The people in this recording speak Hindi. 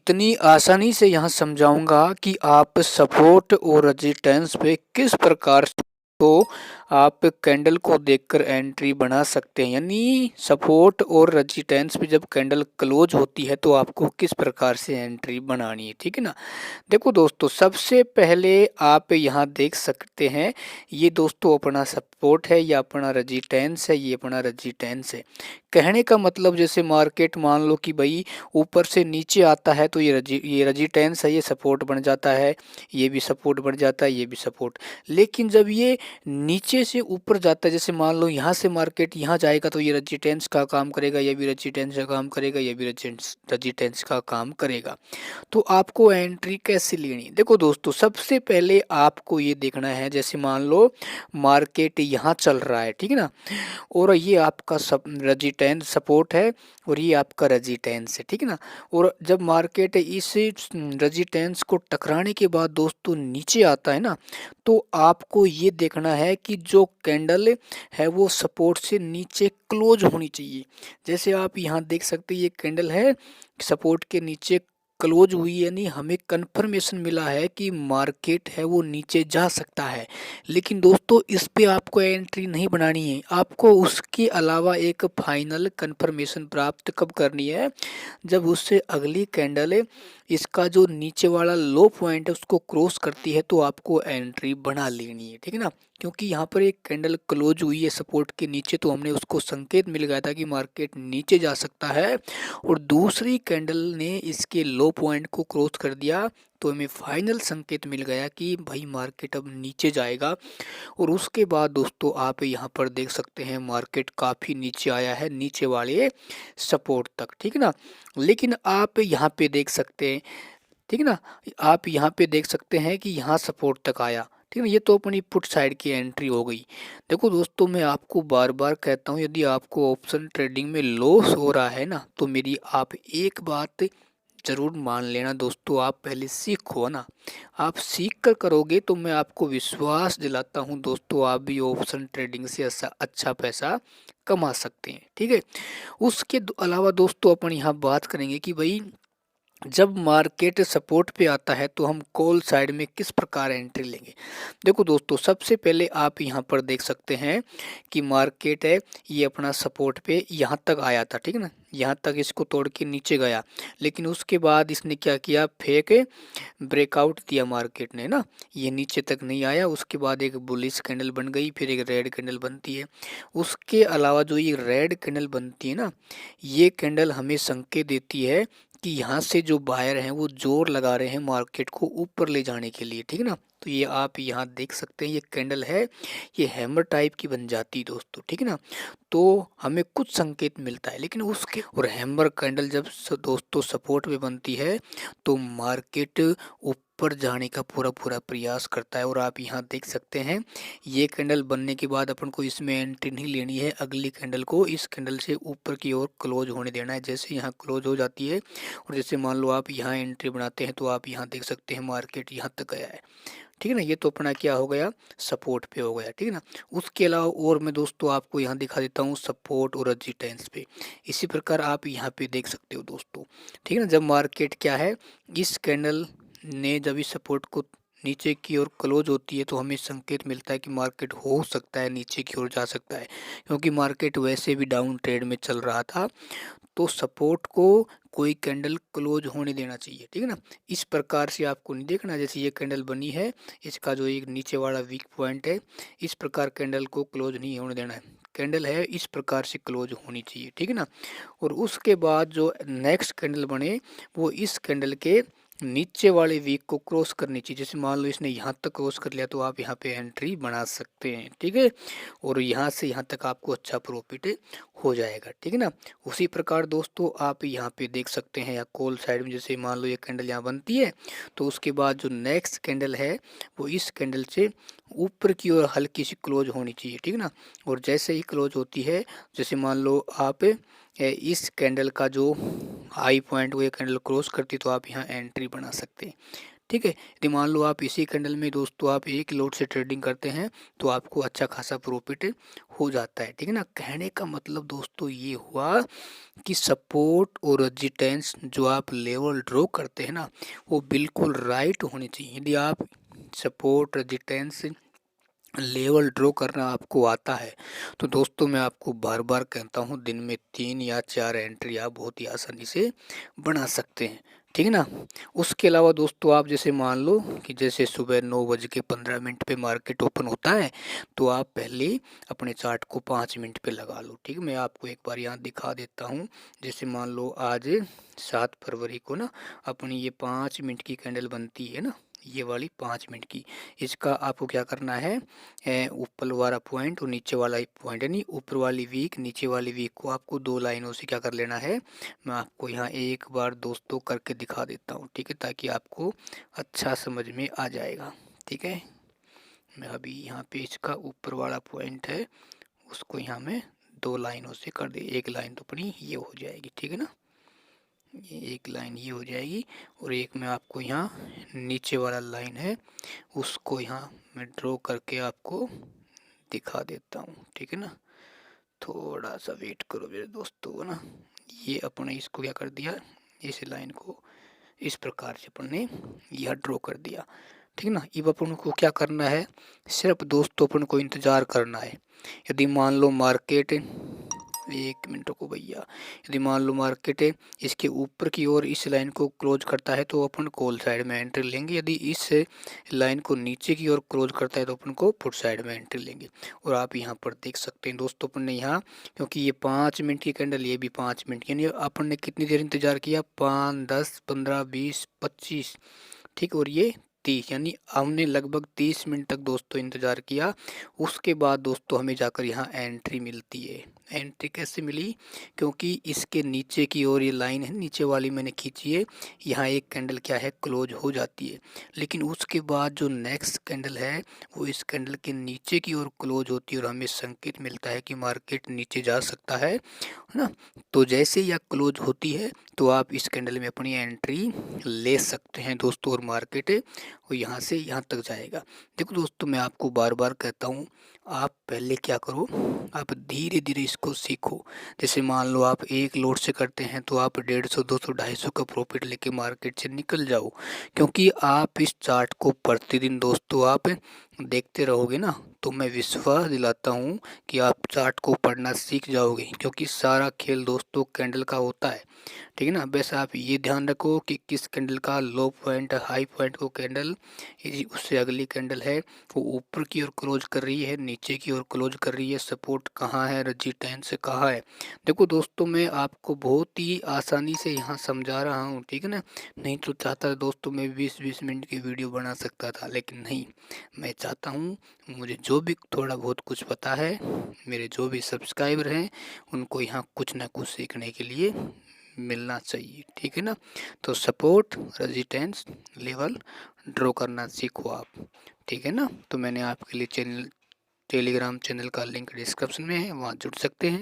इतनी आसानी से यहाँ समझाऊंगा कि आप सपोर्ट और रेजिस्टेंस पे किस प्रकार से तो आप कैंडल को देखकर एंट्री बना सकते हैं। यानी सपोर्ट और रेजिस्टेंस पे जब कैंडल क्लोज होती है तो आपको किस प्रकार से एंट्री बनानी है, ठीक है ना। देखो दोस्तों, सबसे पहले आप यहाँ देख सकते हैं, ये दोस्तों अपना सपोर्ट है, या अपना रेजिस्टेंस है, ये अपना रेजिस्टेंस है। कहने का मतलब जैसे मार्केट मान लो कि भाई ऊपर से नीचे आता है तो ये रेजिस्टेंस है, ये सपोर्ट बन जाता है, ये भी सपोर्ट बन जाता है, ये भी सपोर्ट। लेकिन जब ये नीचे से ऊपर जाता है, जैसे मान लो यहाँ से मार्केट यहाँ जाएगा तो ये रेजिस्टेंस का काम करेगा, ये भी रेजिस्टेंस का काम करेगा, ये भी रेजिस्टेंस का काम करेगा। तो आपको एंट्री कैसे लेनी? देखो दोस्तों, सबसे पहले आपको ये देखना है, जैसे मान लो मार्केट यहाँ चल रहा है, ठीक है ना, और ये आपका सब रेजिस्टेंस सपोर्ट है और ये आपका रेजिस्टेंस है, ठीक है ना। और जब मार्केट इस रेजिस्टेंस को टकराने के बाद दोस्तों नीचे आता है ना, तो आपको ये देखना है कि जो कैंडल है वो सपोर्ट से नीचे क्लोज होनी चाहिए। जैसे आप यहाँ देख सकते हैं, ये कैंडल है सपोर्ट के नीचे क्लोज हुई, यानी हमें कंफर्मेशन मिला है कि मार्केट है वो नीचे जा सकता है। लेकिन दोस्तों, इस पे आपको एंट्री नहीं बनानी है, आपको उसके अलावा एक फाइनल कंफर्मेशन प्राप्त कब करनी है? जब उससे अगली कैंडल इसका जो नीचे वाला लो पॉइंट है उसको क्रॉस करती है तो आपको एंट्री बना लेनी है, ठीक है ना। क्योंकि यहाँ पर एक कैंडल क्लोज हुई है सपोर्ट के नीचे, तो हमने उसको संकेत मिल गया था कि मार्केट नीचे जा सकता है, और दूसरी कैंडल ने इसके लो पॉइंट को क्रॉस कर दिया तो हमें फाइनल संकेत मिल गया कि भाई मार्केट अब नीचे जाएगा। और उसके बाद दोस्तों आप यहाँ पर देख सकते हैं मार्केट काफ़ी नीचे आया है, नीचे वाले सपोर्ट तक, ठीक है ना। लेकिन आप यहाँ पे देख सकते हैं, ठीक है ना, आप यहाँ पे देख सकते हैं कि यहाँ सपोर्ट तक आया, ठीक है ना। ये तो अपनी पुट साइड की एंट्री हो गई। देखो दोस्तों, मैं आपको बार बार कहता हूँ, यदि आपको ऑप्शन ट्रेडिंग में लॉस हो रहा है ना, तो मेरी आप एक बात ज़रूर मान लेना दोस्तों, आप पहले सीखो ना। आप सीख कर करोगे तो मैं आपको विश्वास दिलाता हूँ दोस्तों, आप भी ऑप्शन ट्रेडिंग से अच्छा पैसा कमा सकते हैं, ठीक है। उसके अलावा दोस्तों अपन यहाँ बात करेंगे कि भाई जब मार्केट सपोर्ट पे आता है तो हम कॉल साइड में किस प्रकार एंट्री लेंगे। देखो दोस्तों, सबसे पहले आप यहाँ पर देख सकते हैं कि मार्केट है ये अपना सपोर्ट पे यहाँ तक आया था, ठीक है ना, यहाँ तक इसको तोड़ के नीचे गया। लेकिन उसके बाद इसने क्या किया, फेक ब्रेकआउट दिया मार्केट ने ना, ये नीचे तक नहीं आया। उसके बाद एक बुलिश कैंडल बन गई, फिर एक रेड कैंडल बनती है। उसके अलावा जो ये रेड कैंडल बनती है ना, ये कैंडल हमें संकेत देती है कि यहाँ से जो बायर हैं वो जोर लगा रहे हैं मार्केट को ऊपर ले जाने के लिए, ठीक है ना। तो ये आप यहाँ देख सकते हैं, ये कैंडल है, ये हैमर टाइप की बन जाती है दोस्तों, ठीक है ना। तो हमें कुछ संकेत मिलता है, लेकिन उसके और हैमर कैंडल जब दोस्तों सपोर्ट में बनती है तो मार्केट ऊपर जाने का पूरा पूरा प्रयास करता है। और आप यहाँ देख सकते हैं, ये कैंडल बनने के बाद अपन को इसमें एंट्री नहीं लेनी है, अगली कैंडल को इस कैंडल से ऊपर की ओर क्लोज होने देना है। जैसे यहाँ क्लोज हो जाती है और जैसे मान लो आप यहाँ एंट्री बनाते हैं तो आप यहाँ देख सकते हैं मार्केट यहाँ तक गया है, ठीक है ना। ये तो अपना क्या हो गया, सपोर्ट पे हो गया, ठीक है ना। उसके अलावा और मैं दोस्तों आपको यहाँ दिखा देता हूँ सपोर्ट और रेजिस्टेंस पे। इसी प्रकार आप यहाँ पे देख सकते हो दोस्तों, ठीक है ना। जब मार्केट क्या है, इस कैंडल ने जब इस सपोर्ट को नीचे की ओर क्लोज होती है तो हमें संकेत मिलता है कि मार्केट हो सकता है नीचे की ओर जा सकता है, क्योंकि मार्केट वैसे भी डाउन ट्रेड में चल रहा था। तो सपोर्ट को कोई कैंडल क्लोज होने देना चाहिए, ठीक है ना। इस प्रकार से आपको नहीं देखना, जैसे ये कैंडल बनी है, इसका जो एक नीचे वाला वीक पॉइंट है, इस प्रकार कैंडल को क्लोज नहीं होने देना है। कैंडल है इस प्रकार से क्लोज होनी चाहिए, ठीक है ना। और उसके बाद जो नेक्स्ट कैंडल बने वो इस कैंडल के नीचे वाले वीक को क्रॉस करनी चाहिए। जैसे मान लो इसने यहाँ तक क्रॉस कर लिया तो आप यहाँ पे एंट्री बना सकते हैं, ठीक है। और यहाँ से यहाँ तक आपको अच्छा प्रॉफिट हो जाएगा, ठीक है ना। उसी प्रकार दोस्तों आप यहाँ पे देख सकते हैं, या कॉल साइड में जैसे मान लो ये कैंडल यहाँ बनती है तो उसके बाद जो नेक्स्ट कैंडल है वो इस कैंडल से ऊपर की ओर हल्की सी क्लोज होनी चाहिए, ठीक है ना। और जैसे ही क्लोज होती है, जैसे मान लो आप इस कैंडल का जो हाई पॉइंट वो ये कैंडल क्रॉस करती तो आप यहाँ एंट्री बना सकते हैं, ठीक है। यदि मान लो आप इसी कैंडल में दोस्तों आप एक लॉट से ट्रेडिंग करते हैं तो आपको अच्छा खासा प्रॉफिट हो जाता है, ठीक है ना। कहने का मतलब दोस्तों ये हुआ कि सपोर्ट और रेजिस्टेंस जो आप लेवल ड्रॉ करते हैं ना, वो बिल्कुल राइट होनी चाहिए। यदि आप सपोर्ट रेजिस्टेंस लेवल ड्रॉ करना आपको आता है तो दोस्तों मैं आपको बार बार कहता हूँ, दिन में 3 या 4 एंट्री आप बहुत ही आसानी से बना सकते हैं, ठीक है ना। उसके अलावा दोस्तों आप जैसे मान लो कि जैसे सुबह 9:15 पे मार्केट ओपन होता है तो आप पहले अपने चार्ट को 5 मिनट पे लगा लो, ठीक है। मैं आपको एक बार यहाँ दिखा देता हूँ। जैसे मान लो आज 7 फरवरी को ना अपनी ये 5 मिनट की कैंडल बनती है ना, ये वाली 5 मिनट की। इसका आपको क्या करना है, ऊपर वाला पॉइंट और नीचे वाला पॉइंट, यानी ऊपर वाली वीक नीचे वाली वीक को आपको 2 लाइनों से क्या कर लेना है। मैं आपको यहाँ एक बार दोस्तों करके दिखा देता हूँ, ठीक है, ताकि आपको अच्छा समझ में आ जाएगा, ठीक है। मैं अभी यहाँ पे इसका ऊपर वाला पॉइंट है उसको यहाँ मैं 2 लाइनों से कर दे। एक लाइन तो अपनी ये हो जाएगी, ठीक है ना, ये एक लाइन ये हो जाएगी। और एक मैं आपको यहाँ नीचे वाला लाइन है उसको यहाँ मैं ड्रॉ करके आपको दिखा देता हूँ, ठीक है ना। थोड़ा सा वेट करो मेरे दोस्तों ना। ये अपने इसको क्या कर दिया, इस लाइन को इस प्रकार से अपन ने यह ड्रॉ कर दिया, ठीक है ना। अब अपन को क्या करना है, सिर्फ दोस्तों अपन को इंतज़ार करना है। यदि मान लो मार्केट, एक मिनट को भैया, यदि मान लो मार्केट इसके ऊपर की ओर इस लाइन को क्लोज करता है तो अपन कॉल साइड में एंट्री लेंगे। यदि इस लाइन को नीचे की ओर क्लोज करता है तो अपन को पुट साइड में एंट्री लेंगे। और आप यहाँ पर देख सकते हैं दोस्तों अपन ने यहाँ, क्योंकि ये 5 मिनट की कैंडल, ये भी 5 मिनट की, यानी अपन ने कितनी देर इंतजार किया, 5, 10, 15, 20, 25, ठीक, और ये 30, यानी हमने लगभग 30 मिनट तक दोस्तों इंतज़ार किया। उसके बाद दोस्तों हमें जाकर यहाँ एंट्री मिलती है। एंट्री कैसे मिली, क्योंकि इसके नीचे की ओर ये लाइन है नीचे वाली मैंने खींची है, यहाँ एक कैंडल क्या है क्लोज हो जाती है। लेकिन उसके बाद जो नेक्स्ट कैंडल है वो इस कैंडल के नीचे की ओर क्लोज होती है और हमें संकेत मिलता है कि मार्केट नीचे जा सकता है ना। तो जैसे यह क्लोज होती है तो आप इस कैंडल में अपनी एंट्री ले सकते हैं दोस्तों, और मार्केट वो यहाँ से यहाँ तक जाएगा। देखो दोस्तों मैं आपको बार बार कहता हूँ, आप पहले क्या करो, आप धीरे धीरे इसको सीखो। जैसे मान लो आप एक लोड से करते हैं तो आप 150, 200, 250 का प्रॉफिट लेके मार्केट से निकल जाओ। क्योंकि आप इस चार्ट को प्रतिदिन दोस्तों आप देखते रहोगे ना, तो मैं विश्वास दिलाता हूँ कि आप चार्ट को पढ़ना सीख जाओगे। क्योंकि सारा खेल दोस्तों कैंडल का होता है, ठीक है ना। बस आप ये ध्यान रखो कि किस कैंडल का लो पॉइंट हाई पॉइंट को कैंडल उससे अगली कैंडल है वो ऊपर की ओर क्लोज कर रही है, नीचे की ओर क्लोज कर रही है, सपोर्ट कहाँ है, रेजिस्टेंस कहाँ है। देखो दोस्तों मैं आपको बहुत ही आसानी से यहाँ समझा रहा हूँ, ठीक है ना। नहीं तो चाहता दोस्तों मैं 20-20 मिनट की वीडियो बना सकता था, लेकिन नहीं, मैं चाहता हूँ मुझे जो भी थोड़ा बहुत कुछ पता है, मेरे जो भी सब्सक्राइबर हैं उनको यहाँ कुछ ना कुछ सीखने के लिए मिलना चाहिए, ठीक है ना। तो सपोर्ट रेजिस्टेंस लेवल ड्रॉ करना सीखो आप, ठीक है ना। तो मैंने आपके लिए टेलीग्राम चैनल का लिंक डिस्क्रिप्शन में है, वहाँ जुड़ सकते हैं।